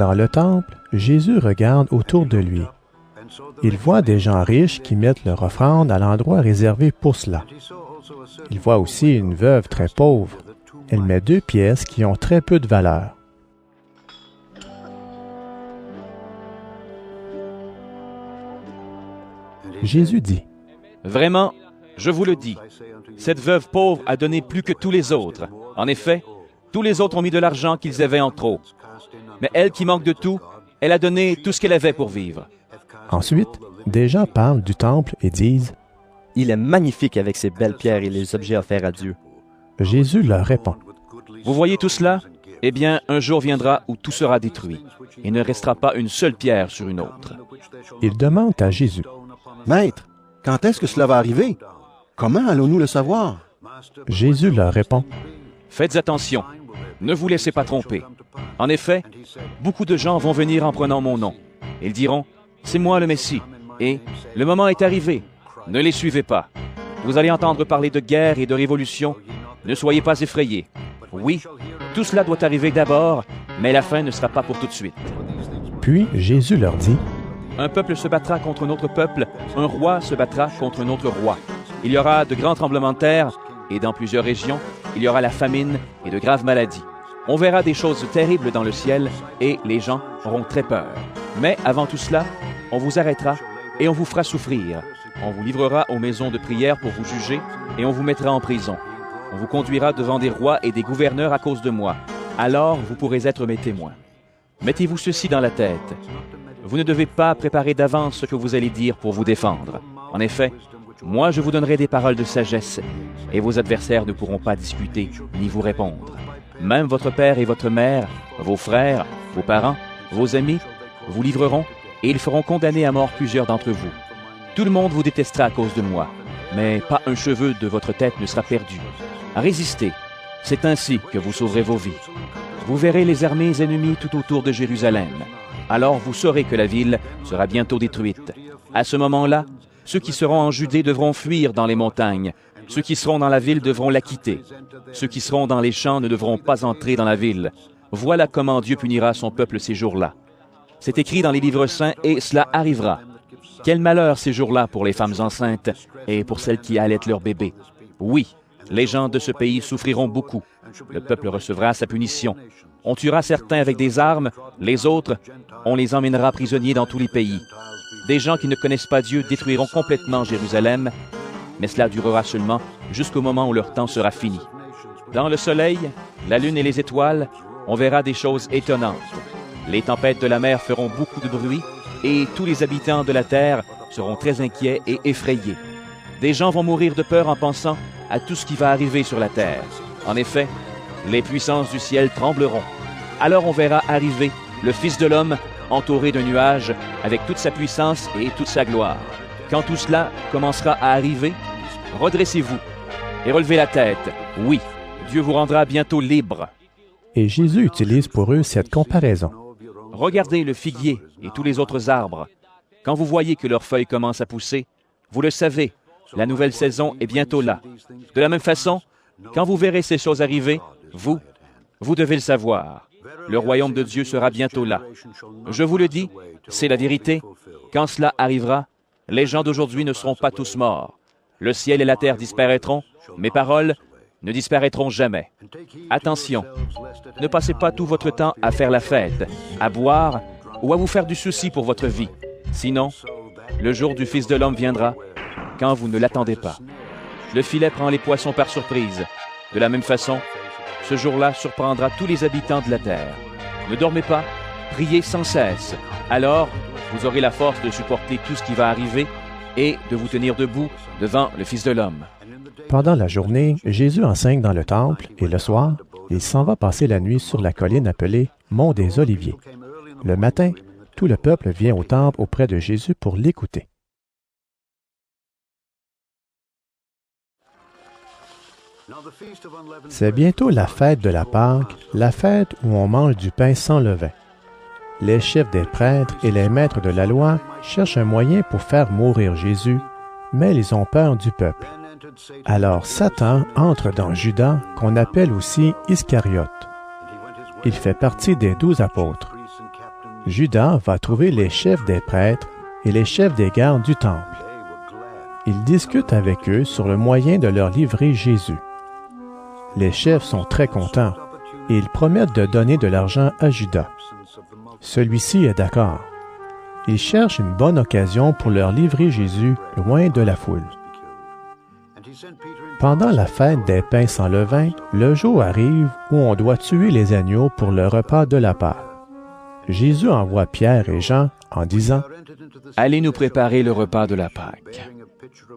Dans le temple, Jésus regarde autour de lui. Il voit des gens riches qui mettent leur offrande à l'endroit réservé pour cela. Il voit aussi une veuve très pauvre. Elle met 2 pièces qui ont très peu de valeur. Jésus dit, « Vraiment, je vous le dis, cette veuve pauvre a donné plus que tous les autres. En effet, tous les autres ont mis de l'argent qu'ils avaient en trop. Mais elle qui manque de tout, elle a donné tout ce qu'elle avait pour vivre. » Ensuite, des gens parlent du temple et disent, « Il est magnifique avec ses belles pierres et les objets offerts à Dieu. » Jésus leur répond, « Vous voyez tout cela? Eh bien, un jour viendra où tout sera détruit. Il ne restera pas une seule pierre sur une autre. » Ils demandent à Jésus, « Maître, quand est-ce que cela va arriver? Comment allons-nous le savoir? » Jésus leur répond, « Faites attention, ne vous laissez pas tromper. En effet, beaucoup de gens vont venir en prenant mon nom. Ils diront, « C'est moi le Messie, et le moment est arrivé. Ne les suivez pas. Vous allez entendre parler de guerre et de révolution. Ne soyez pas effrayés. Oui, tout cela doit arriver d'abord, mais la fin ne sera pas pour tout de suite. » Puis Jésus leur dit, « Un peuple se battra contre un autre peuple, un roi se battra contre un autre roi. Il y aura de grands tremblements de terre, et dans plusieurs régions, il y aura la famine et de graves maladies. On verra des choses terribles dans le ciel, et les gens auront très peur. Mais avant tout cela, on vous arrêtera et on vous fera souffrir. On vous livrera aux maisons de prière pour vous juger, et on vous mettra en prison. On vous conduira devant des rois et des gouverneurs à cause de moi. Alors vous pourrez être mes témoins. Mettez-vous ceci dans la tête. Vous ne devez pas préparer d'avance ce que vous allez dire pour vous défendre. En effet, moi je vous donnerai des paroles de sagesse, et vos adversaires ne pourront pas discuter ni vous répondre. Même votre père et votre mère, vos frères, vos parents, vos amis, vous livreront, et ils feront condamner à mort plusieurs d'entre vous. Tout le monde vous détestera à cause de moi, mais pas un cheveu de votre tête ne sera perdu. Résistez, c'est ainsi que vous sauverez vos vies. Vous verrez les armées ennemies tout autour de Jérusalem. Alors vous saurez que la ville sera bientôt détruite. À ce moment-là, ceux qui seront en Judée devront fuir dans les montagnes. Ceux qui seront dans la ville devront la quitter. Ceux qui seront dans les champs ne devront pas entrer dans la ville. Voilà comment Dieu punira son peuple ces jours-là. C'est écrit dans les livres saints, et cela arrivera. Quel malheur ces jours-là pour les femmes enceintes et pour celles qui allaitent leur bébé. Oui, les gens de ce pays souffriront beaucoup. Le peuple recevra sa punition. On tuera certains avec des armes, les autres, on les emmènera prisonniers dans tous les pays. Des gens qui ne connaissent pas Dieu détruiront complètement Jérusalem, mais cela durera seulement jusqu'au moment où leur temps sera fini. Dans le soleil, la lune et les étoiles, on verra des choses étonnantes. Les tempêtes de la mer feront beaucoup de bruit, et tous les habitants de la terre seront très inquiets et effrayés. Des gens vont mourir de peur en pensant à tout ce qui va arriver sur la terre. En effet, les puissances du ciel trembleront. Alors on verra arriver le Fils de l'homme entouré d'un nuage avec toute sa puissance et toute sa gloire. Quand tout cela commencera à arriver, redressez-vous et relevez la tête. Oui, Dieu vous rendra bientôt libre. Et Jésus utilise pour eux cette comparaison. Regardez le figuier et tous les autres arbres. Quand vous voyez que leurs feuilles commencent à pousser, vous le savez, la nouvelle saison est bientôt là. De la même façon, quand vous verrez ces choses arriver, vous devez le savoir. Le royaume de Dieu sera bientôt là. Je vous le dis, c'est la vérité. Quand cela arrivera, les gens d'aujourd'hui ne seront pas tous morts. Le ciel et la terre disparaîtront, mes paroles ne disparaîtront jamais. Attention, ne passez pas tout votre temps à faire la fête, à boire ou à vous faire du souci pour votre vie. Sinon, le jour du Fils de l'homme viendra quand vous ne l'attendez pas. Le filet prend les poissons par surprise. De la même façon, ce jour-là surprendra tous les habitants de la terre. Ne dormez pas, priez sans cesse. Alors, vous aurez la force de supporter tout ce qui va arriver et de vous tenir debout devant le Fils de l'homme. Pendant la journée, Jésus enseigne dans le temple et le soir, il s'en va passer la nuit sur la colline appelée Mont des Oliviers. Le matin, tout le peuple vient au temple auprès de Jésus pour l'écouter. C'est bientôt la fête de la Pâque, la fête où on mange du pain sans levain. Les chefs des prêtres et les maîtres de la loi cherchent un moyen pour faire mourir Jésus, mais ils ont peur du peuple. Alors Satan entre dans Judas, qu'on appelle aussi Iscariote. Il fait partie des 12 apôtres. Judas va trouver les chefs des prêtres et les chefs des gardes du temple. Il discute avec eux sur le moyen de leur livrer Jésus. Les chefs sont très contents et ils promettent de donner de l'argent à Judas. Celui-ci est d'accord. Il cherche une bonne occasion pour leur livrer Jésus loin de la foule. Pendant la fête des pains sans levain, le jour arrive où on doit tuer les agneaux pour le repas de la Pâque. Jésus envoie Pierre et Jean en disant « Allez nous préparer le repas de la Pâque. »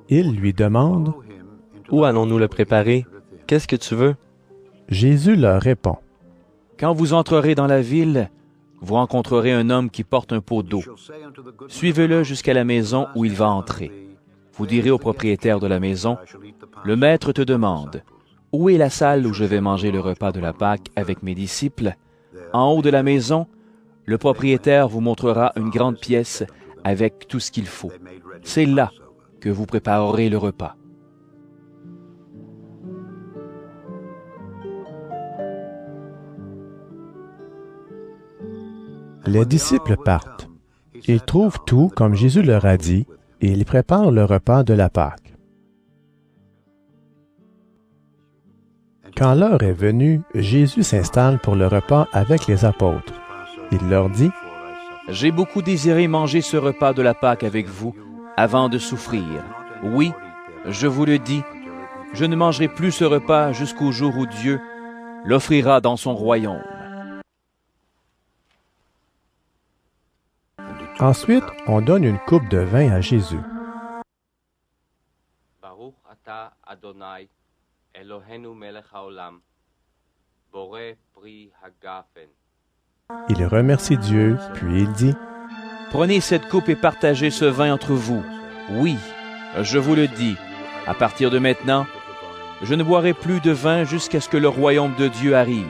Il lui demande « Où allons-nous le préparer? Qu'est-ce que tu veux? » Jésus leur répond « Quand vous entrerez dans la ville, vous rencontrerez un homme qui porte un pot d'eau. Suivez-le jusqu'à la maison où il va entrer. Vous direz au propriétaire de la maison, « Le maître te demande, où est la salle où je vais manger le repas de la Pâque avec mes disciples? En haut de la maison, le propriétaire vous montrera une grande pièce avec tout ce qu'il faut. C'est là que vous préparerez le repas. » Les disciples partent. Ils trouvent tout comme Jésus leur a dit et ils préparent le repas de la Pâque. Quand l'heure est venue, Jésus s'installe pour le repas avec les apôtres. Il leur dit « J'ai beaucoup désiré manger ce repas de la Pâque avec vous avant de souffrir. Oui, je vous le dis, je ne mangerai plus ce repas jusqu'au jour où Dieu l'offrira dans son royaume. » Ensuite, on donne une coupe de vin à Jésus. Baruch ata Adonai, Eloheinu melech haolam, boreh pri hagafen. Il remercie Dieu, puis il dit « Prenez cette coupe et partagez ce vin entre vous. Oui, je vous le dis, à partir de maintenant, je ne boirai plus de vin jusqu'à ce que le royaume de Dieu arrive. »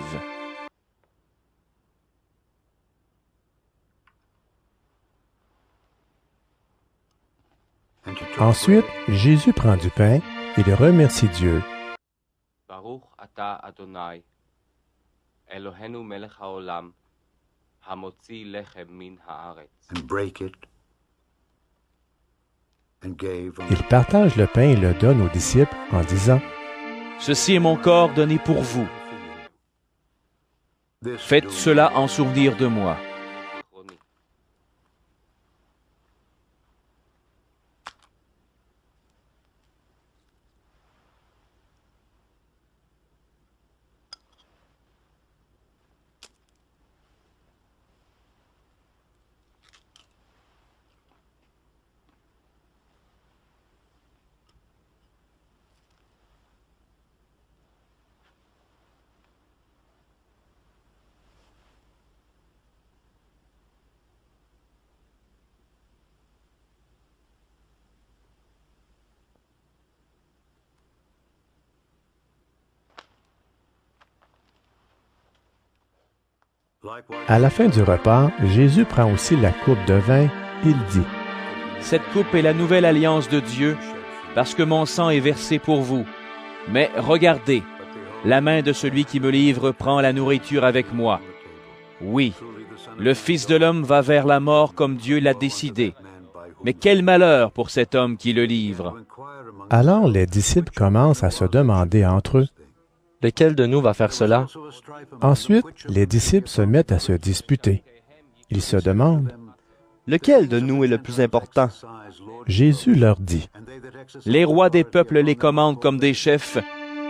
Ensuite, Jésus prend du pain, il remercie Dieu. Baruch ata Adonai, Eloheinu melech haolam, hamotzi lechem min haaretz. Il partage le pain et le donne aux disciples en disant « Ceci est mon corps donné pour vous. Faites cela en souvenir de moi. » À la fin du repas, Jésus prend aussi la coupe de vin. Il dit « Cette coupe est la nouvelle alliance de Dieu, parce que mon sang est versé pour vous. Mais regardez, la main de celui qui me livre prend la nourriture avec moi. Oui, le Fils de l'homme va vers la mort comme Dieu l'a décidé. Mais quel malheur pour cet homme qui le livre. » Alors les disciples commencent à se demander entre eux. Lequel de nous va faire cela? Ensuite, les disciples se mettent à se disputer. Ils se demandent. Lequel de nous est le plus important? Jésus leur dit. Les rois des peuples les commandent comme des chefs,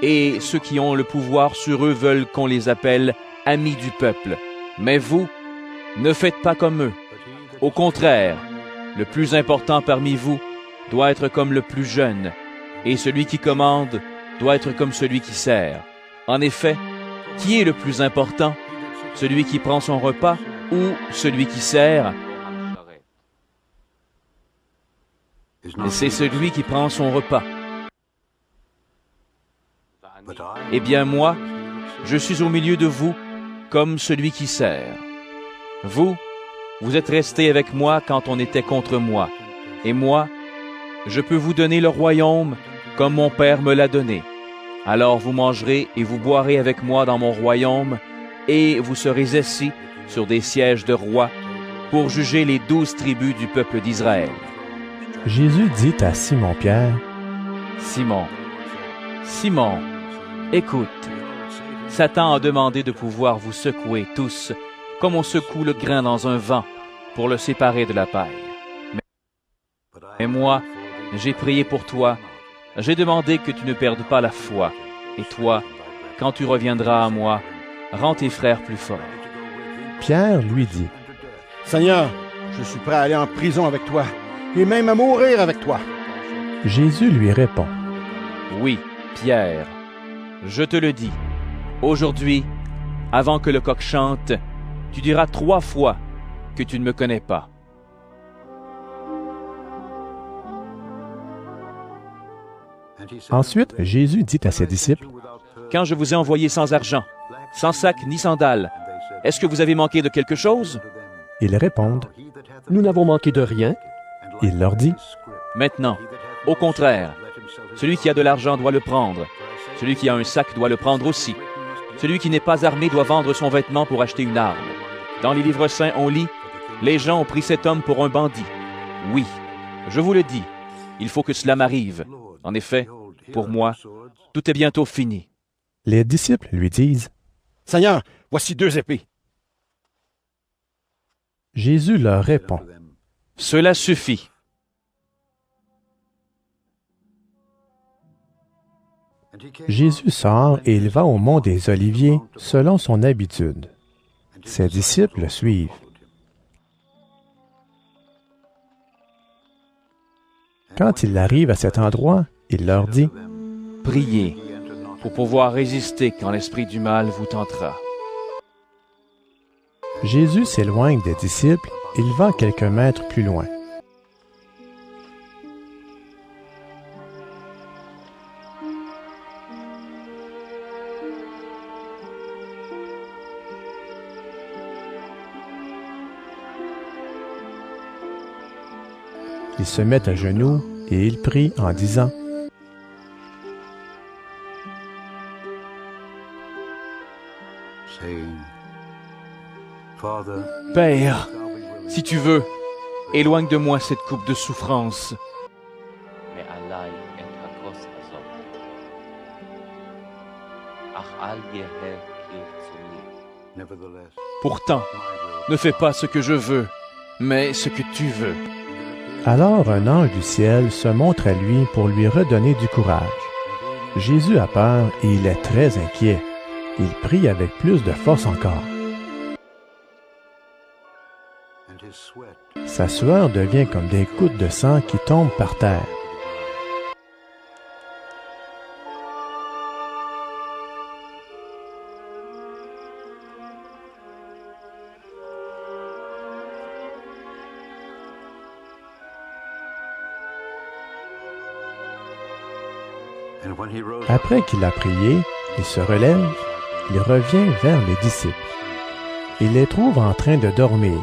et ceux qui ont le pouvoir sur eux veulent qu'on les appelle amis du peuple. Mais vous, ne faites pas comme eux. Au contraire, le plus important parmi vous doit être comme le plus jeune, et celui qui commande doit être comme celui qui sert. En effet, qui est le plus important, celui qui prend son repas ou celui qui sert? C'est celui qui prend son repas. Eh bien moi, je suis au milieu de vous comme celui qui sert. Vous êtes restés avec moi quand on était contre moi. Et moi, je peux vous donner le royaume comme mon Père me l'a donné. Alors vous mangerez et vous boirez avec moi dans mon royaume, et vous serez assis sur des sièges de rois pour juger les 12 tribus du peuple d'Israël. » Jésus dit à Simon-Pierre, « Simon, Simon, écoute, Satan a demandé de pouvoir vous secouer tous, comme on secoue le grain dans un vent, pour le séparer de la paille. Mais moi, j'ai prié pour toi, j'ai demandé que tu ne perdes pas la foi, et toi, quand tu reviendras à moi, rends tes frères plus forts. » Pierre lui dit, « Seigneur, je suis prêt à aller en prison avec toi, et même à mourir avec toi. » Jésus lui répond, « Oui, Pierre, je te le dis, aujourd'hui, avant que le coq chante, tu diras 3 fois que tu ne me connais pas. » Ensuite, Jésus dit à ses disciples, « Quand je vous ai envoyé sans argent, sans sac ni sandales, est-ce que vous avez manqué de quelque chose? » Ils répondent, « Nous n'avons manqué de rien. » Il leur dit, « Maintenant, au contraire, celui qui a de l'argent doit le prendre, celui qui a un sac doit le prendre aussi. Celui qui n'est pas armé doit vendre son vêtement pour acheter une arme. Dans les livres saints, on lit, « Les gens ont pris cet homme pour un bandit. » Oui, je vous le dis, il faut que cela m'arrive. En effet, pour moi, tout est bientôt fini. » Les disciples lui disent, « Seigneur, voici 2 épées. » Jésus leur répond, « Cela suffit. » Jésus sort et il va au mont des Oliviers selon son habitude. Ses disciples le suivent. Quand il arrive à cet endroit, il leur dit, « Priez pour pouvoir résister quand l'esprit du mal vous tentera. » Jésus s'éloigne des disciples, il va quelques mètres plus loin. Ils se mettent à genoux et ils prient en disant, « Père, si tu veux, éloigne de moi cette coupe de souffrance. » Pourtant, ne fais pas ce que je veux, mais ce que tu veux. Alors un ange du ciel se montre à lui pour lui redonner du courage. Jésus a peur et il est très inquiet. Il prie avec plus de force encore. Sa sueur devient comme des gouttes de sang qui tombent par terre. Après qu'il a prié, il se relève, il revient vers les disciples. Il les trouve en train de dormir.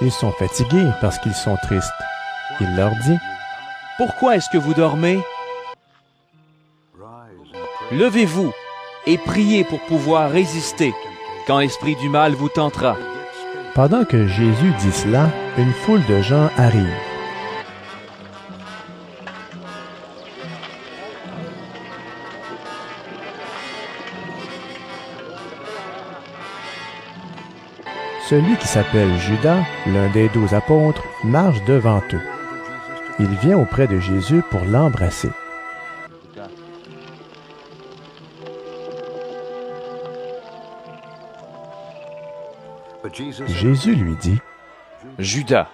Ils sont fatigués parce qu'ils sont tristes. Il leur dit, « Pourquoi est-ce que vous dormez? Levez-vous et priez pour pouvoir résister quand l'esprit du mal vous tentera. » Pendant que Jésus dit cela, une foule de gens arrive. Celui qui s'appelle Judas, l'un des 12 apôtres, marche devant eux. Il vient auprès de Jésus pour l'embrasser. Jésus lui dit, « Judas,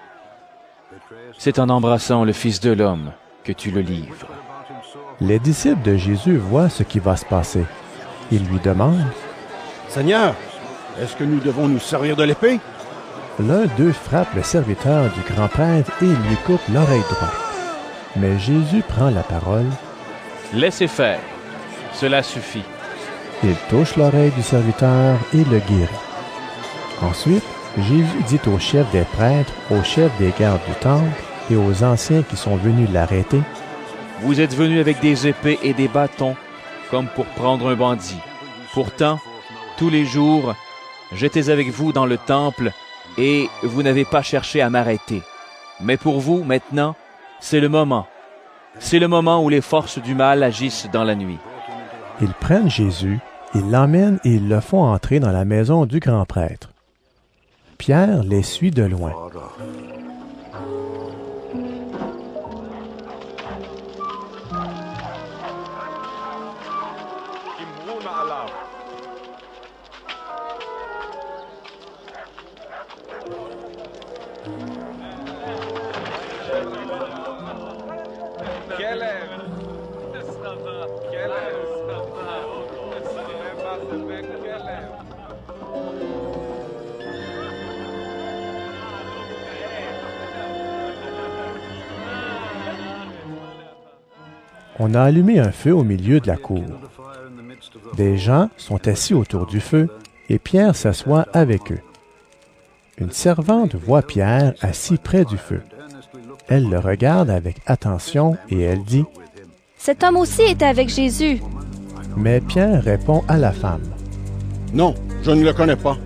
c'est en embrassant le Fils de l'homme que tu le livres. » Les disciples de Jésus voient ce qui va se passer. Ils lui demandent, « Seigneur, est-ce que nous devons nous servir de l'épée? » L'un d'eux frappe le serviteur du grand prêtre et lui coupe l'oreille droite. Mais Jésus prend la parole. « Laissez faire, cela suffit. » Il touche l'oreille du serviteur et le guérit. Ensuite, Jésus dit aux chefs des prêtres, aux chefs des gardes du temple et aux anciens qui sont venus l'arrêter, « Vous êtes venus avec des épées et des bâtons, comme pour prendre un bandit. Pourtant, tous les jours, j'étais avec vous dans le temple et vous n'avez pas cherché à m'arrêter. Mais pour vous, maintenant, c'est le moment. C'est le moment où les forces du mal agissent dans la nuit. Ils prennent Jésus, ils l'emmènent et ils le font entrer dans la maison du grand prêtre. Pierre les suit de loin. On a allumé un feu au milieu de la cour. Des gens sont assis autour du feu et Pierre s'assoit avec eux. Une servante voit Pierre assis près du feu. Elle le regarde avec attention et elle dit « Cet homme aussi était avec Jésus. » Mais Pierre répond à la femme. « Non, je ne le connais pas. »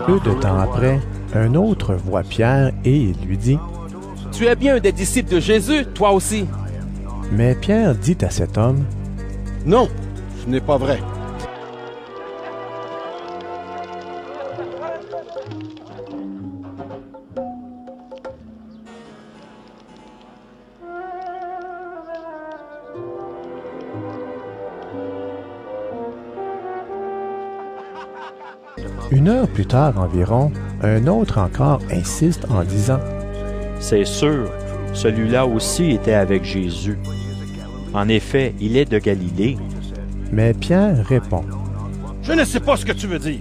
Peu de temps après, un autre voit Pierre et il lui dit « Tu es bien un des disciples de Jésus, toi aussi. » Mais Pierre dit à cet homme « Non, ce n'est pas vrai. » Une heure plus tard environ, un autre encore insiste en disant « C'est sûr, celui-là aussi était avec Jésus. En effet, il est de Galilée. » Mais Pierre répond « Je ne sais pas ce que tu veux dire. »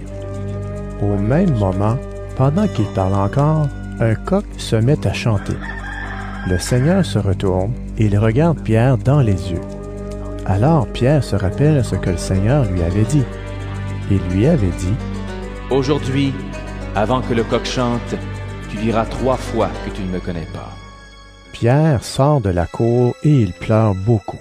Au même moment, pendant qu'il parle encore, un coq se met à chanter. Le Seigneur se retourne et il regarde Pierre dans les yeux. Alors Pierre se rappelle ce que le Seigneur lui avait dit. Il lui avait dit « Aujourd'hui, avant que le coq chante, tu diras 3 fois que tu ne me connais pas. » Pierre sort de la cour et il pleure beaucoup.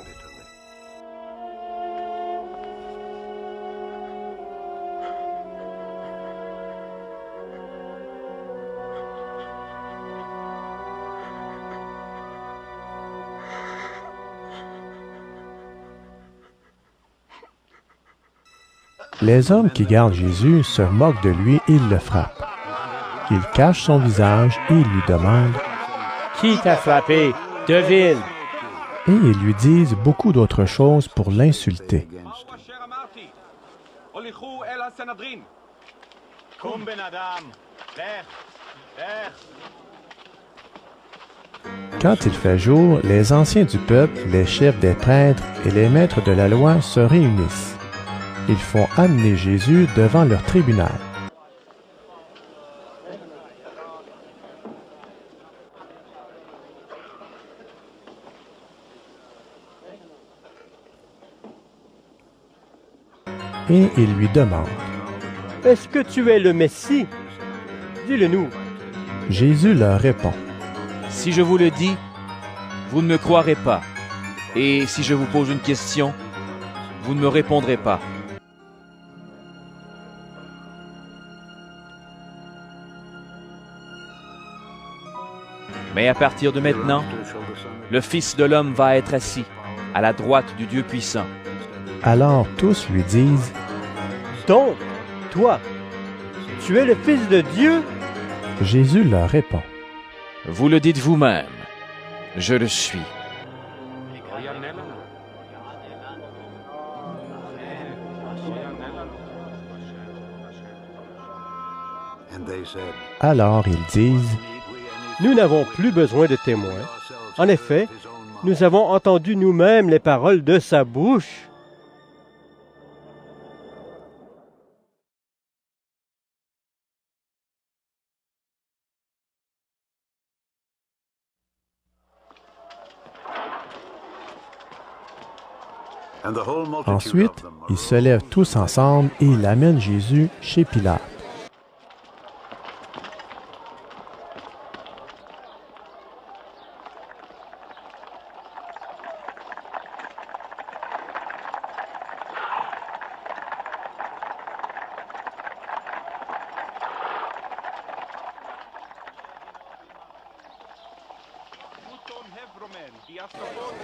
Les hommes qui gardent Jésus se moquent de lui et le frappent. Ils cachent son visage et ils lui demandent « Qui t'a frappé? Devine! » Et ils lui disent beaucoup d'autres choses pour l'insulter. Quand il fait jour, les anciens du peuple, les chefs des prêtres et les maîtres de la loi se réunissent. Ils font amener Jésus devant leur tribunal. Et ils lui demandent « Est-ce que tu es le Messie? Dis-le-nous. » Jésus leur répond « Si je vous le dis, vous ne me croirez pas. Et si je vous pose une question, vous ne me répondrez pas. » Mais à partir de maintenant, le Fils de l'homme va être assis à la droite du Dieu puissant. Alors tous lui disent « Donc, toi, tu es le Fils de Dieu? » Jésus leur répond « Vous le dites vous-même, je le suis. » Alors ils disent « Nous n'avons plus besoin de témoins. En effet, nous avons entendu nous-mêmes les paroles de sa bouche. » Ensuite, ils se lèvent tous ensemble et ils amènent Jésus chez Pilate.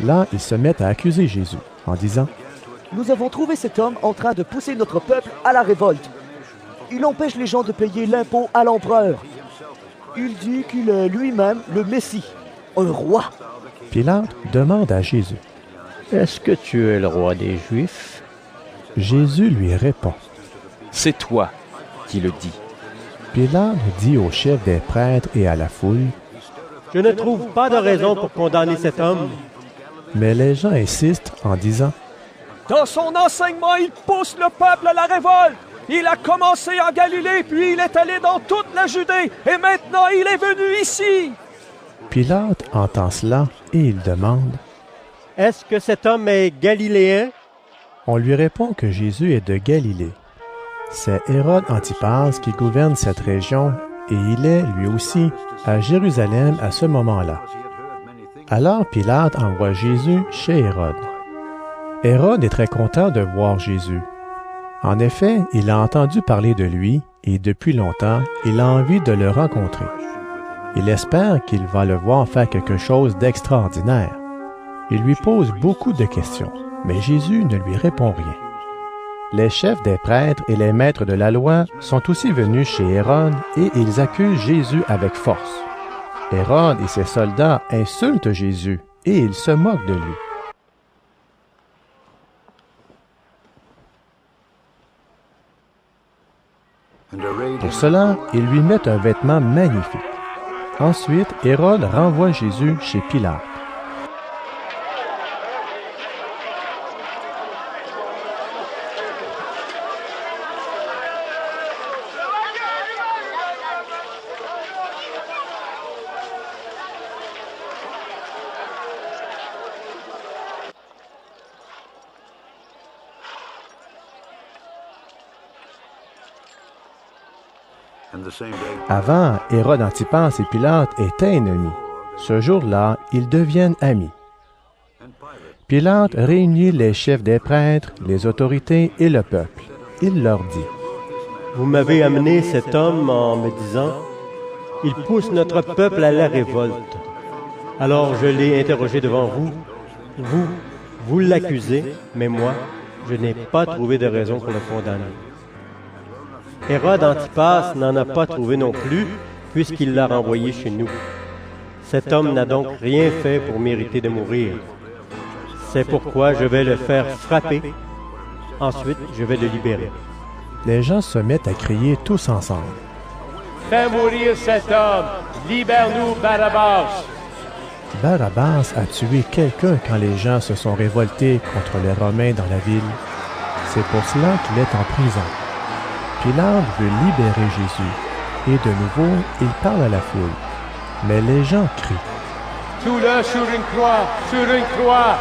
Là, ils se mettent à accuser Jésus en disant: Nous avons trouvé cet homme en train de pousser notre peuple à la révolte. Il empêche les gens de payer l'impôt à l'empereur. Il dit qu'il est lui-même le Messie, un roi. Pilate demande à Jésus: Est-ce que tu es le roi des Juifs? Jésus lui répond: C'est toi qui le dis. Pilate dit au chef des prêtres et à la foule: Je ne trouve pas de raison pour condamner cet homme. Mais les gens insistent en disant: Dans son enseignement, il pousse le peuple à la révolte. Il a commencé en Galilée, puis il est allé dans toute la Judée, et maintenant il est venu ici. Pilate entend cela et il demande: Est-ce que cet homme est galiléen? On lui répond que Jésus est de Galilée. C'est Hérode Antipas qui gouverne cette région et il est, lui aussi, à Jérusalem à ce moment-là. Alors Pilate envoie Jésus chez Hérode. Hérode est très content de voir Jésus. En effet, il a entendu parler de lui et depuis longtemps, il a envie de le rencontrer. Il espère qu'il va le voir faire quelque chose d'extraordinaire. Il lui pose beaucoup de questions, mais Jésus ne lui répond rien. Les chefs des prêtres et les maîtres de la loi sont aussi venus chez Hérode et ils accusent Jésus avec force. Hérode et ses soldats insultent Jésus et ils se moquent de lui. Pour cela, ils lui mettent un vêtement magnifique. Ensuite, Hérode renvoie Jésus chez Pilate. Avant, Hérode Antipas et Pilate étaient ennemis. Ce jour-là, ils deviennent amis. Pilate réunit les chefs des prêtres, les autorités et le peuple. Il leur dit: Vous m'avez amené cet homme en me disant: Il pousse notre peuple à la révolte. Alors je l'ai interrogé devant vous. Vous l'accusez, mais moi, je n'ai pas trouvé de raison pour le condamner. Hérode Antipas n'en a pas trouvé non plus, puisqu'il l'a renvoyé chez nous. Cet homme n'a donc rien fait pour mériter de mourir. C'est pourquoi je vais le faire frapper. Ensuite, je vais le libérer. Les gens se mettent à crier tous ensemble: Fais mourir cet homme! Libère-nous, Barabbas! Barabbas a tué quelqu'un quand les gens se sont révoltés contre les Romains dans la ville. C'est pour cela qu'il est en prison. Pilate veut libérer Jésus, et de nouveau, il parle à la foule. Mais les gens crient: Tue-le sur une croix! Sur une croix!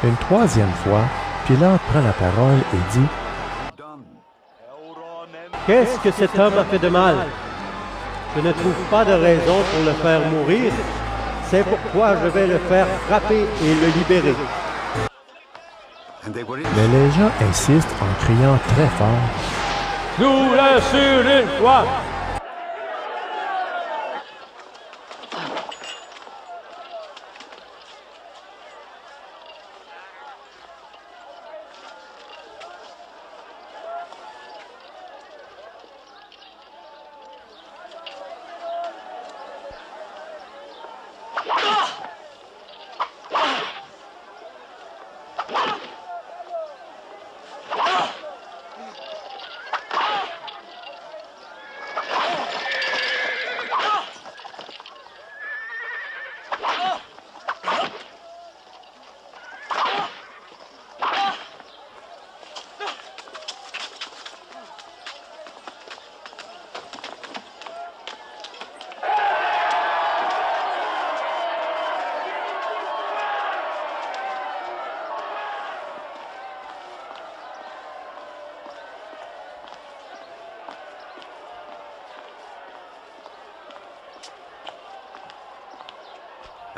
Une troisième fois, Pilate prend la parole et dit: Qu'est-ce que cet homme a fait de mal? Je ne trouve pas de raison pour le faire mourir. C'est pourquoi je vais le faire frapper et le libérer. Mais les gens insistent en criant très fort: Tue-le sur une croix!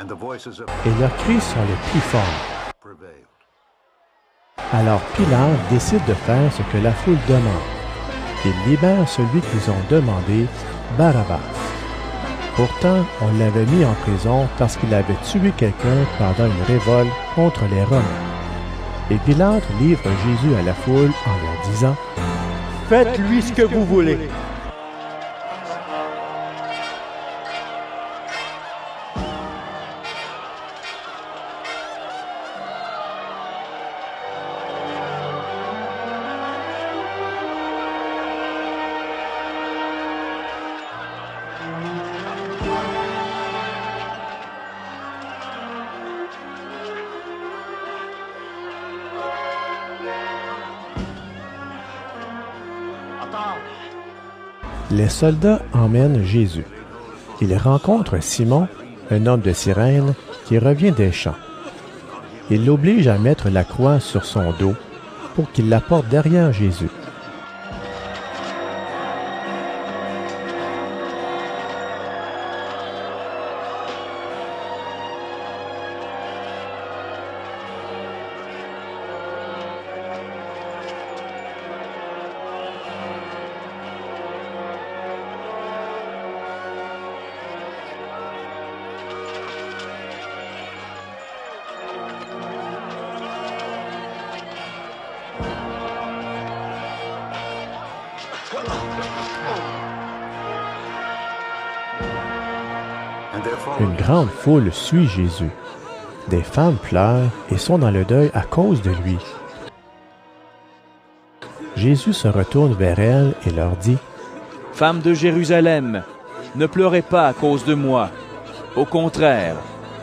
et leurs cris sont les plus forts. Alors Pilate décide de faire ce que la foule demande. Il libère celui qu'ils ont demandé, Barabbas. Pourtant, on l'avait mis en prison parce qu'il avait tué quelqu'un pendant une révolte contre les Romains. Et Pilate livre Jésus à la foule en leur disant « Faites-lui ce que vous voulez. » Les soldats emmènent Jésus. Ils rencontrent Simon, un homme de Cyrène, qui revient des champs. Ils l'obligent à mettre la croix sur son dos pour qu'il la porte derrière Jésus. Une grande foule suit Jésus. Des femmes pleurent et sont dans le deuil à cause de lui. Jésus se retourne vers elles et leur dit « Femmes de Jérusalem, ne pleurez pas à cause de moi. Au contraire,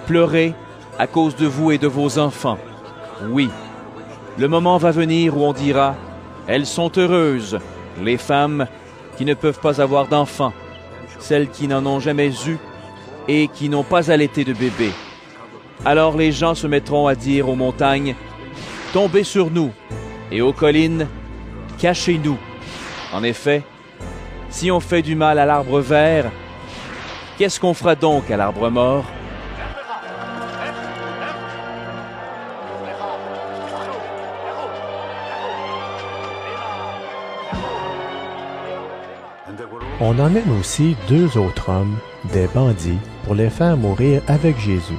pleurez à cause de vous et de vos enfants. Oui, le moment va venir où on dira « Elles sont heureuses, les femmes qui ne peuvent pas avoir d'enfants, celles qui n'en ont jamais eu et qui n'ont pas allaité de bébé. Alors les gens se mettront à dire aux montagnes, « Tombez sur nous » et aux collines, « Cachez-nous ». En effet, si on fait du mal à l'arbre vert, qu'est-ce qu'on fera donc à l'arbre mort? On emmène aussi 2 autres hommes, des bandits, pour les faire mourir avec Jésus.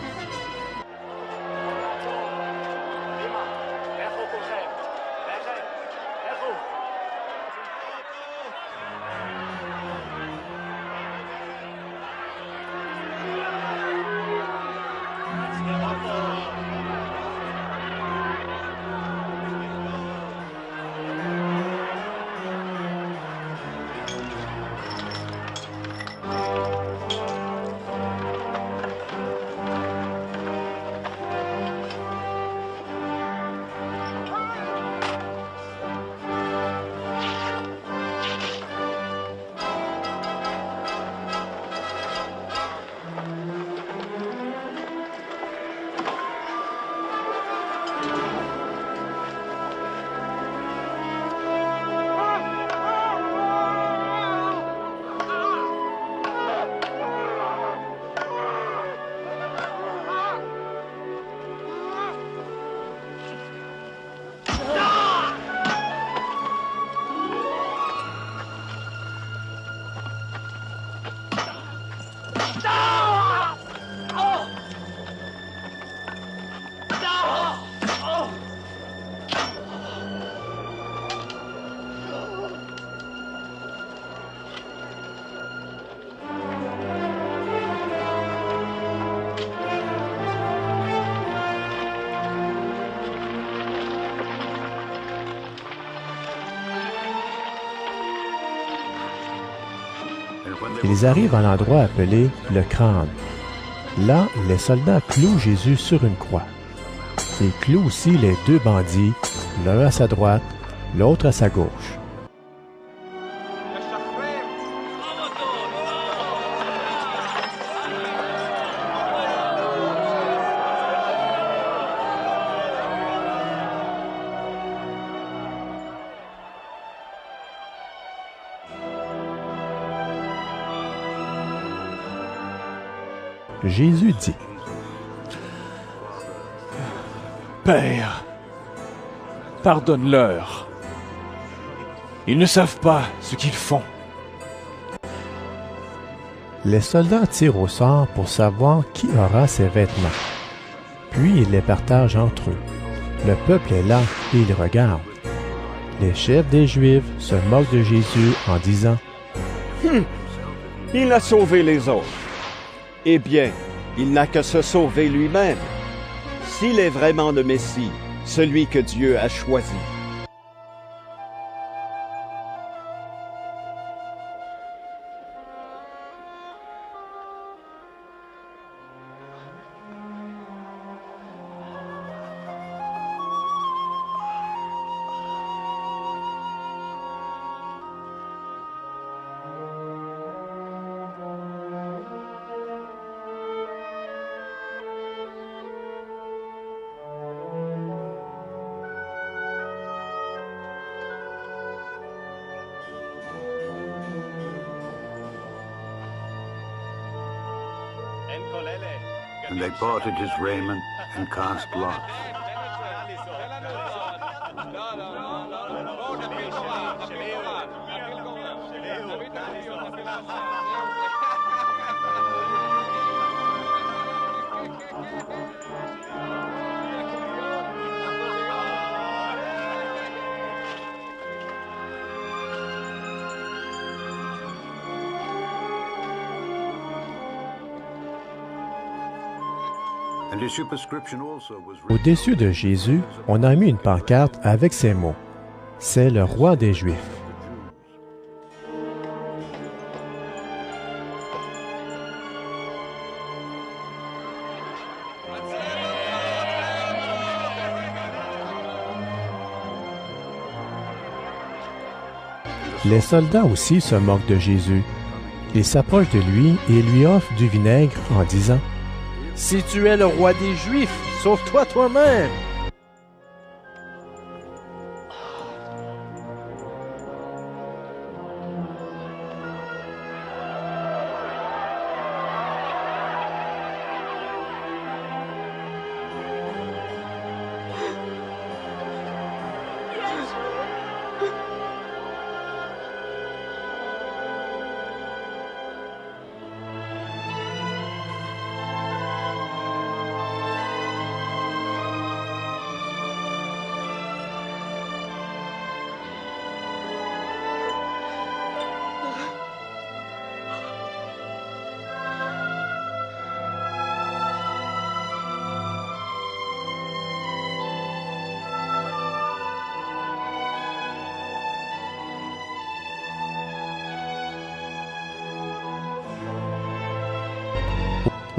Ils arrivent à l'endroit appelé le crâne. Là, les soldats clouent Jésus sur une croix. Ils clouent aussi les 2 bandits, l'un à sa droite, l'autre à sa gauche. Jésus dit, Père, pardonne-leur. Ils ne savent pas ce qu'ils font. Les soldats tirent au sort pour savoir qui aura ces vêtements. Puis ils les partagent entre eux. Le peuple est là et il regarde. Les chefs des Juifs se moquent de Jésus en disant Il a sauvé les autres. Eh bien, il n'a qu'à se sauver lui-même, s'il est vraiment le Messie, celui que Dieu a choisi. And they parted his raiment and cast lots. Au-dessus de Jésus, on a mis une pancarte avec ces mots. C'est le roi des Juifs. Les soldats aussi se moquent de Jésus. Ils s'approchent de lui et lui offrent du vinaigre en disant « Si tu es le roi des Juifs, sauve-toi toi-même! »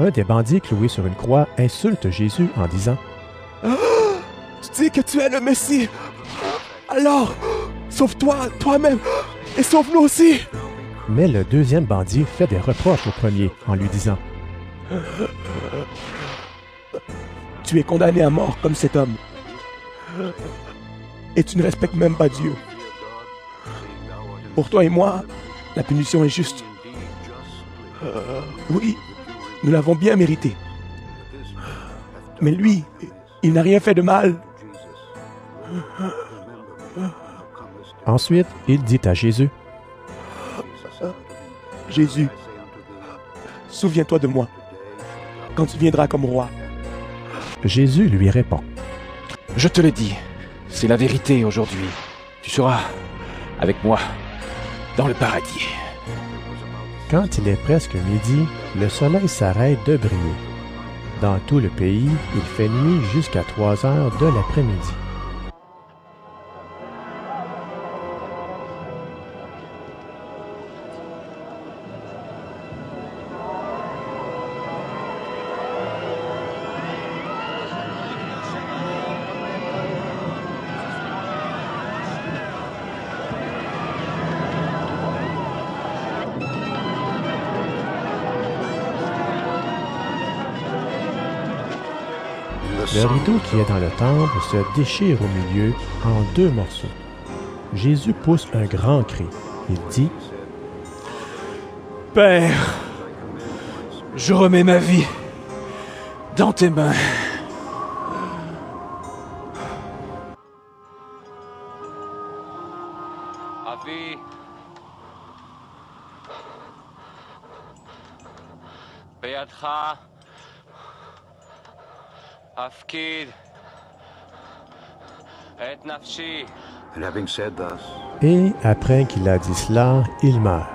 Un des bandits cloués sur une croix insulte Jésus en disant « Tu dis que tu es le Messie. Alors, sauve-toi toi-même et sauve-nous aussi. » Mais le deuxième bandit fait des reproches au premier en lui disant « Tu es condamné à mort comme cet homme. Et tu ne respectes même pas Dieu. Pour toi et moi, la punition est juste. Oui. Nous l'avons bien mérité. Mais lui, il n'a rien fait de mal. » Ensuite, il dit à Jésus « Jésus, souviens-toi de moi quand tu viendras comme roi. » Jésus lui répond « Je te le dis, c'est la vérité aujourd'hui. Tu seras avec moi dans le paradis. » Quand il est presque midi, le soleil s'arrête de briller. Dans tout le pays, il fait nuit jusqu'à 3 heures de l'après-midi. Le rideau qui est dans le temple se déchire au milieu en 2 morceaux. Jésus pousse un grand cri. Il dit « Père, je remets ma vie dans tes mains. » And having said thus, Et après qu'il a dit cela, il meurt.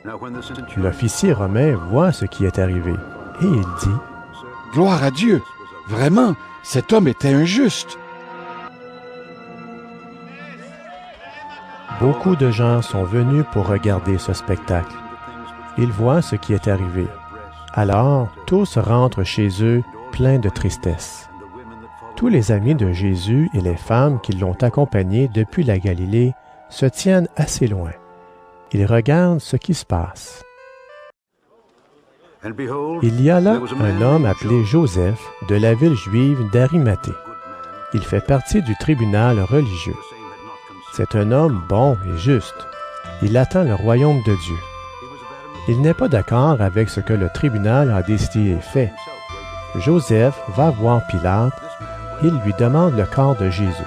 now when the centurion L'officier romain voit ce qui est arrivé et il dit « Gloire à Dieu! Vraiment, cet homme était injuste! » Beaucoup de gens sont venus pour regarder ce spectacle. Ils voient ce qui est arrivé. Alors, tous rentrent chez eux pleins de tristesse. Tous les amis de Jésus et les femmes qui l'ont accompagné depuis la Galilée se tiennent assez loin. Ils regardent ce qui se passe. And behold, Il y a là there was a man un homme named appelé Joseph de la ville juive d'Arimathée. Il fait partie du tribunal religieux. C'est un homme bon et juste. Il attend le royaume de Dieu. Il n'est pas d'accord avec ce que le tribunal a décidé et fait. Joseph va voir Pilate. Il lui demande le corps de Jésus.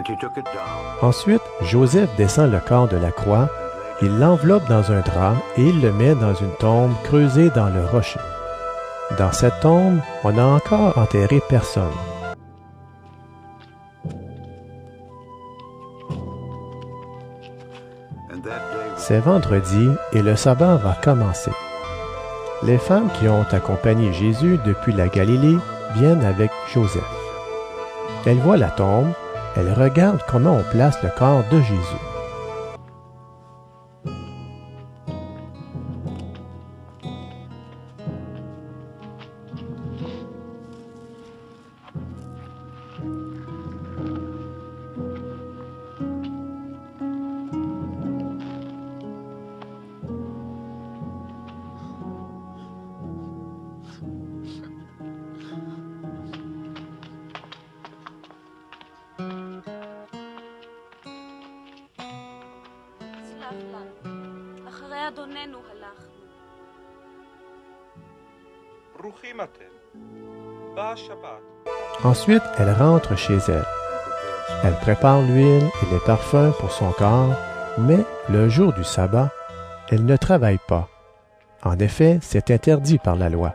and he took it down. Ensuite, Joseph descend le corps de la croix, il l'enveloppe dans un drap et il le met dans une tombe creusée dans le rocher. Dans cette tombe, on n'a encore enterré personne. C'est vendredi et le sabbat va commencer. Les femmes qui ont accompagné Jésus depuis la Galilée viennent avec Joseph. Elles voient la tombe, elles regardent comment on place le corps de Jésus. Ensuite, elle rentre chez elle. Elle prépare l'huile et les parfums pour son corps, mais le jour du sabbat, elle ne travaille pas. En effet, c'est interdit par la loi.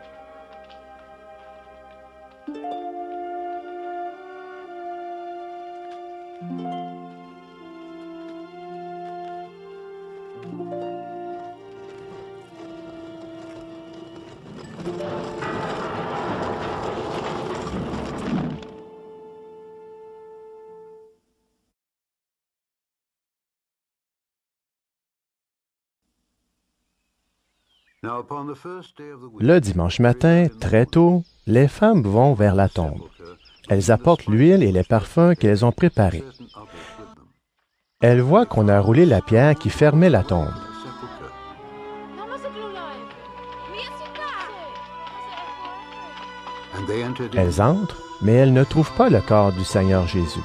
Now upon the first day of the week, Le dimanche matin, très tôt, les femmes vont vers la tombe. Elles apportent l'huile et les parfums qu'elles ont préparés. Elles voient qu'on a roulé la pierre qui fermait la tombe. and they entered in. Elles entrent, mais elles ne trouvent pas le corps du Seigneur Jésus.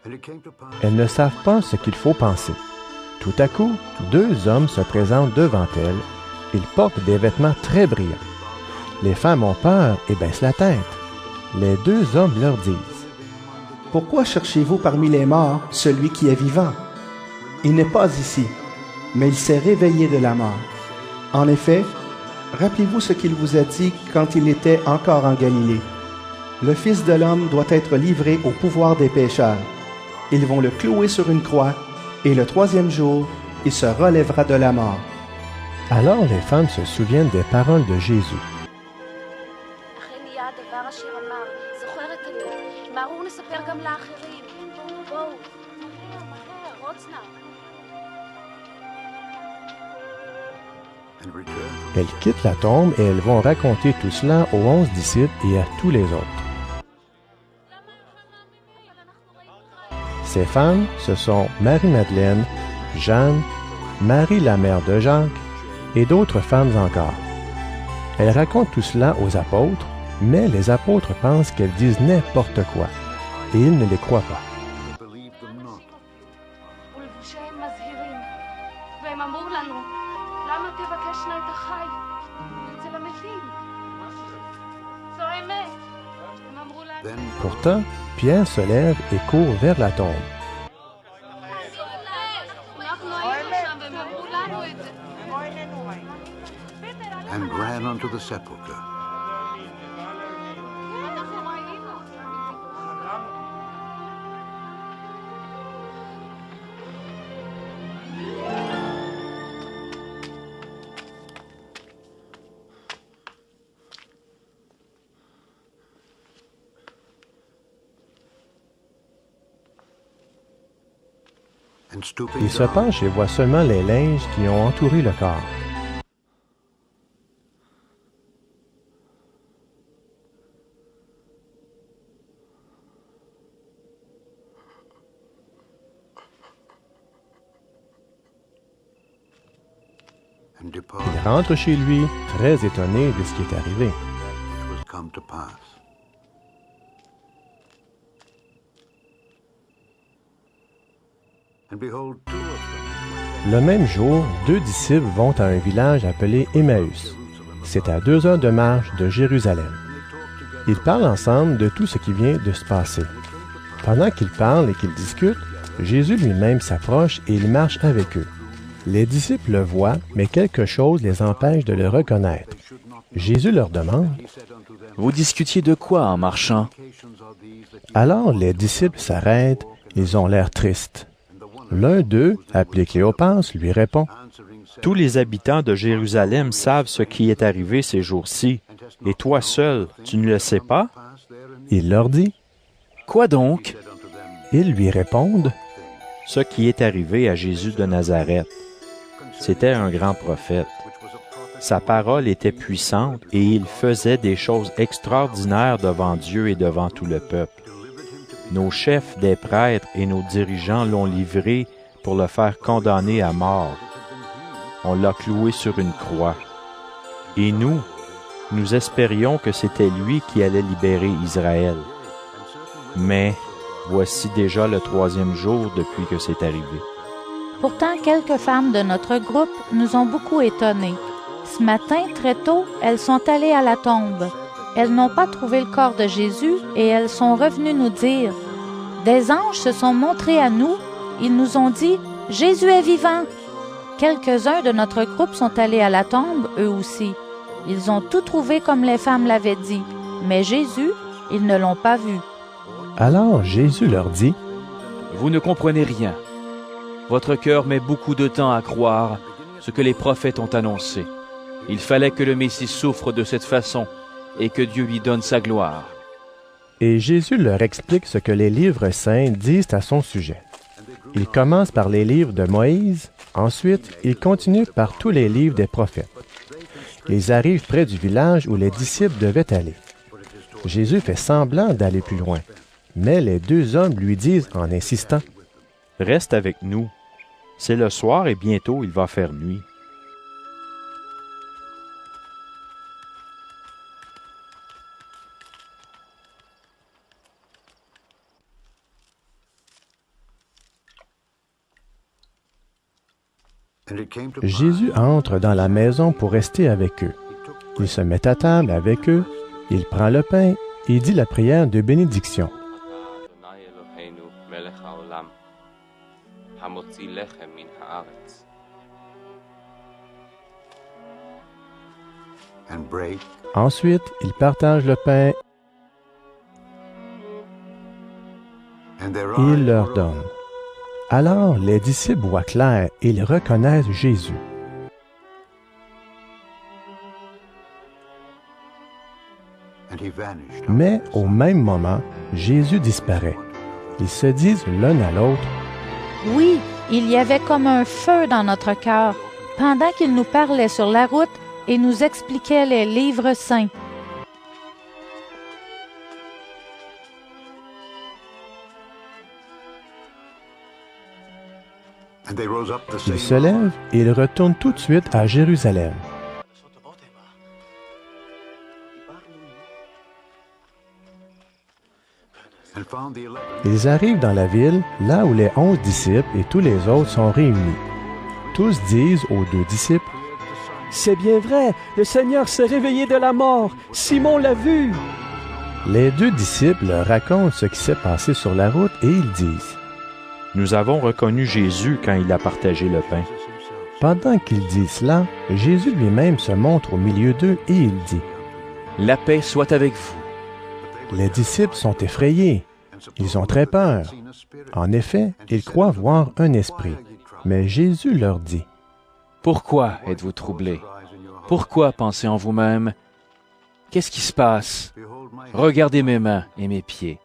And it came to pass Elles ne savent pas ce qu'il faut penser. Tout à coup, deux hommes se présentent devant elles. Ils portent des vêtements très brillants. Les femmes ont peur et baissent la tête. Les deux hommes leur disent: « Pourquoi cherchez-vous parmi les morts celui qui est vivant? Il n'est pas ici, mais il s'est réveillé de la mort. En effet, rappelez-vous ce qu'il vous a dit quand il était encore en Galilée. Le Fils de l'homme doit être livré au pouvoir des pécheurs. Ils vont le clouer sur une croix, et le troisième jour, il se relèvera de la mort. » Alors les femmes se souviennent des paroles de Jésus. Elles quittent la tombe et elles vont raconter tout cela aux 11 disciples et à tous les autres. Ces femmes, ce sont Marie-Madeleine, Jeanne, Marie la mère de Jacques et d'autres femmes encore. Elles racontent tout cela aux apôtres, mais les apôtres pensent qu'elles disent n'importe quoi, et ils ne les croient pas. Pourtant, Pierre se lève et court vers la tombe. And ran unto the sepulchre. Il se penche et voit seulement les linges qui ont entouré le corps. Il rentre chez lui, très étonné de ce qui est arrivé. Le même jour, 2 disciples vont à un village appelé Emmaüs. C'est à 2 heures de marche de Jérusalem. Ils parlent ensemble de tout ce qui vient de se passer. Pendant qu'ils parlent et qu'ils discutent, Jésus lui-même s'approche et il marche avec eux. Les disciples le voient, mais quelque chose les empêche de le reconnaître. Jésus leur demande « Vous discutiez de quoi en marchant ?» Alors les disciples s'arrêtent, ils ont l'air tristes. L'un d'eux, appelé Cléopas, lui répond « Tous les habitants de Jérusalem savent ce qui est arrivé ces jours-ci, et toi seul, tu ne le sais pas? » Il leur dit « Quoi donc? » Ils lui répondent « Ce qui est arrivé à Jésus de Nazareth. C'était un grand prophète. Sa parole était puissante et il faisait des choses extraordinaires devant Dieu et devant tout le peuple. Nos chefs des prêtres et nos dirigeants l'ont livré pour le faire condamner à mort. On l'a cloué sur une croix. Et nous espérions que c'était lui qui allait libérer Israël. Mais voici déjà le 3e jour depuis que c'est arrivé. » Pourtant, quelques femmes de notre groupe nous ont beaucoup étonnés. Ce matin, très tôt, elles sont allées à la tombe. Elles n'ont pas trouvé le corps de Jésus et elles sont revenues nous dire « Des anges se sont montrés à nous. Ils nous ont dit « Jésus est vivant !» Quelques-uns de notre groupe sont allés à la tombe, eux aussi. Ils ont tout trouvé comme les femmes l'avaient dit, mais Jésus, ils ne l'ont pas vu. Alors Jésus leur dit « Vous ne comprenez rien. Votre cœur met beaucoup de temps à croire ce que les prophètes ont annoncé. Il fallait que le Messie souffre de cette façon et que Dieu lui donne sa gloire. » Et Jésus leur explique ce que les livres saints disent à son sujet. Il commence par les livres de Moïse, ensuite il continue par tous les livres des prophètes. Ils arrivent près du village où les disciples devaient aller. Jésus fait semblant d'aller plus loin, mais les 2 hommes lui disent en insistant « Reste avec nous. C'est le soir et bientôt il va faire nuit. » Jésus entre dans la maison pour rester avec eux. Il se met à table avec eux, il prend le pain et dit la prière de bénédiction. Ensuite, il partage le pain et il leur donne. Alors les disciples voient clair et ils reconnaissent Jésus. Mais au même moment, Jésus disparaît. Ils se disent l'un à l'autre « Oui, il y avait comme un feu dans notre cœur. pendant qu'il nous parlait sur la route et nous expliquait les livres saints. Ils se lèvent et ils retournent tout de suite à Jérusalem. Ils arrivent dans la ville, là où les 11 disciples et tous les autres sont réunis. Tous disent aux 2 disciples, « C'est bien vrai, le Seigneur s'est réveillé de la mort. Simon l'a vu. » Les 2 disciples leur racontent ce qui s'est passé sur la route et ils disent, « Nous avons reconnu Jésus quand il a partagé le pain. » Pendant qu'ils disent cela, Jésus lui-même se montre au milieu d'eux et il dit, « La paix soit avec vous. » Les disciples sont effrayés. Ils ont très peur. En effet, ils croient voir un esprit. Mais Jésus leur dit, « Pourquoi êtes-vous troublés? Pourquoi pensez en vous-même? Qu'est-ce qui se passe? Regardez mes mains et mes pieds.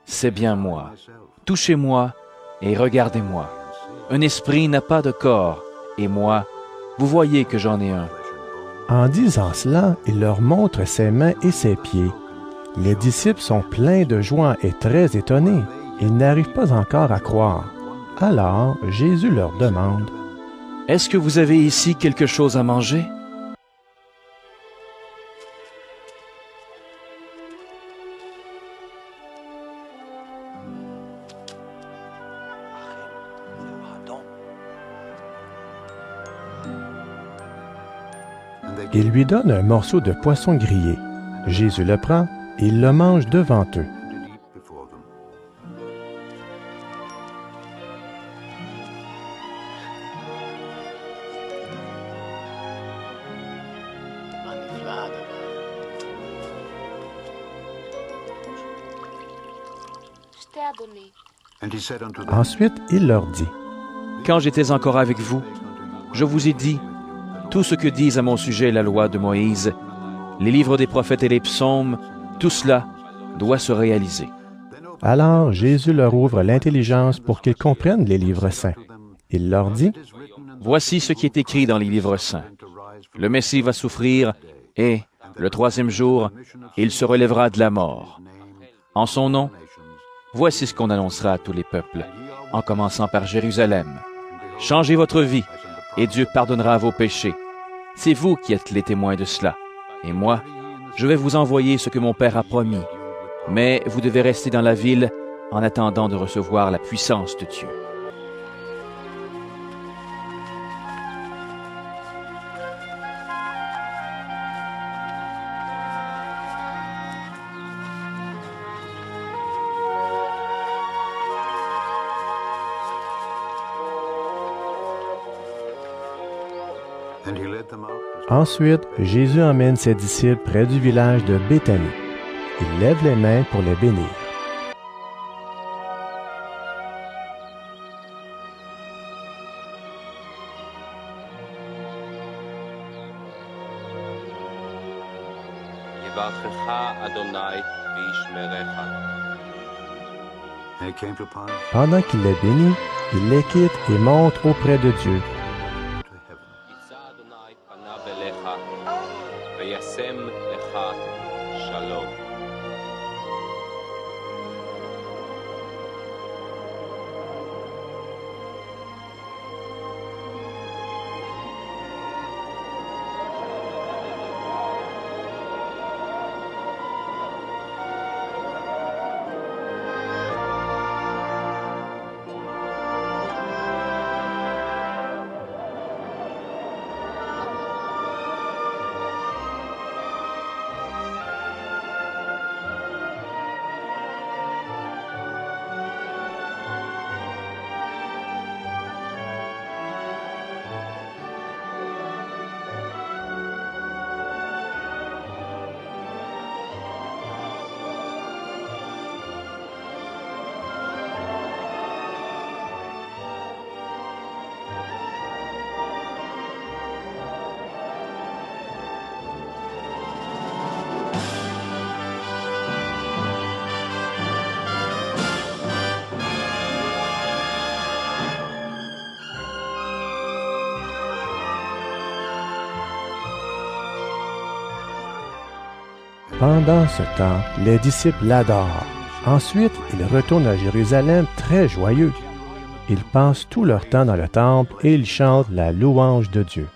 C'est bien moi. Touchez-moi et regardez-moi. Un esprit n'a pas de corps, et moi, vous voyez que j'en ai un. » En disant cela, il leur montre ses mains et ses pieds. Les disciples sont pleins de joie et très étonnés. Ils n'arrivent pas encore à croire. Alors, Jésus leur demande, « Est-ce que vous avez ici quelque chose à manger? » Il lui donne un morceau de poisson grillé. Jésus le prend et il le mange devant eux. Ensuite, il leur dit, « Quand j'étais encore avec vous, je vous ai dit, tout ce que disent à mon sujet la loi de Moïse, les livres des prophètes et les psaumes, tout cela doit se réaliser. » Alors Jésus leur ouvre l'intelligence pour qu'ils comprennent les livres saints. Il leur dit, « Voici ce qui est écrit dans les livres saints. Le Messie va souffrir et, le 3e jour, il se relèvera de la mort. En son nom, voici ce qu'on annoncera à tous les peuples, en commençant par Jérusalem. Changez votre vie, et Dieu pardonnera vos péchés. C'est vous qui êtes les témoins de cela. Et moi, je vais vous envoyer ce que mon Père a promis. Mais vous devez rester dans la ville en attendant de recevoir la puissance de Dieu. » Ensuite, Jésus emmène ses disciples près du village de Béthanie. Il lève les mains pour les bénir. Pendant qu'il les bénit, il les quitte et monte auprès de Dieu. Pendant ce temps, les disciples l'adorent. Ensuite, ils retournent à Jérusalem très joyeux. Ils passent tout leur temps dans le temple et ils chantent la louange de Dieu.